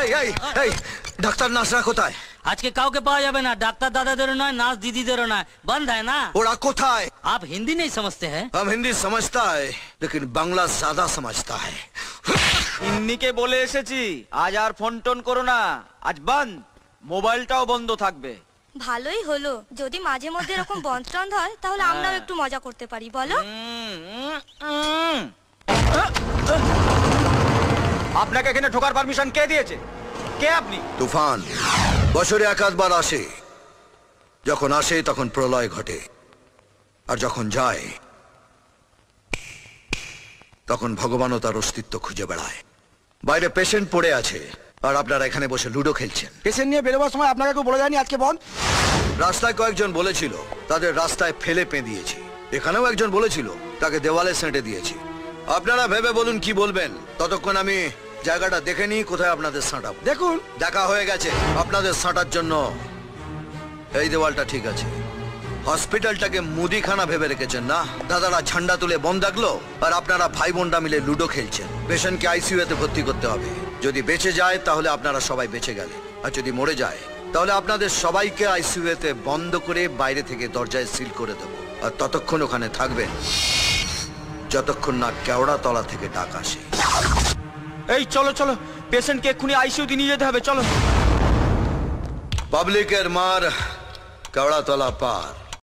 এই এই এই ডাক্তার নার্সরা কোথায়? আজকে কাউকে পাওয়া যাবে না, ডাক্তার দাদাদেরও নয়, নার্স দিদিদেরও নয়, বন্ধ है ना। ওরা কোথায়? आप हिंदी नहीं समझते हैं? हम हिंदी समझता है लेकिन बांग्ला ज्यादा समझता है। ইন্নিকে বলে এসেছি আজ আর ফোন টোন করো না, আজ বন্ধ, মোবাইলটাও বন্ধ থাকবে। ভালোই হলো, যদি মাঝে মধ্যে এরকম বন্ধ টন্ধ হয় তাহলে আমরাও একটু মজা করতে পারি, বলো? আপনাকে এখানে ঢোকার পারমিশন কে দিয়েছে? কে আপনি? তুফান বছরে একাধবার আসে, যখন আসে তখন প্রলয় ঘটে, আর যখন যায় তখন ভগবানও তার অস্তিত্ব খুঁজে বেড়ায়। বাইরে পেশেন্ট পড়ে আছে আর আপনারা এখানে বসে লুডো খেলছেন। পেশেন্ট নিয়ে বেরোবার সময় আপনাকে কেউ বলে যায়নি আজকে বন্ধ? রাস্তায় কয়েকজন বলেছিল তাদের রাস্তায় ফেলে পেঁদিয়েছি, এখানেও একজন বলেছিল তাকে দেওয়ালে সেঁটে দিয়েছি। আপনারা ভেবে বলুন কি বলবেন, ততক্ষণ আমি জায়গাটা দেখে নিই কোথায় আপনাদের সাঁটাবো। দেখুন, দেখা হয়ে গেছে। আপনাদের সাঁটার জন্য এই দেওয়ালটা ঠিক আছে, হসপিটালটাকে মুদিখানা ভেবে রেখেছেন না? দাদারা ঝান্ডা তুলে বন্ধ রাখলো আর আপনারা ভাই বোনরা মিলে লুডো খেলছেন। পেশেন্টকে আইসিইউতে ভর্তি করতে হবে, যদি বেঁচে যায় তাহলে আপনারা সবাই বেঁচে গেলে, আর যদি মরে যায় তাহলে আপনাদের সবাইকে আইসিইউতে বন্ধ করে বাইরে থেকে দরজায় সিল করে দেবো, আর ততক্ষণ ওখানে থাকবেন যতক্ষণ না কেওড়া তলা থেকে ডাক আসে। এই চলো চলো, পেশেন্টকে এক্ষুনি আইসিইউতে নিয়ে যেতে হবে, চলো। পাবলিকের মার কেওড়া তলা পার।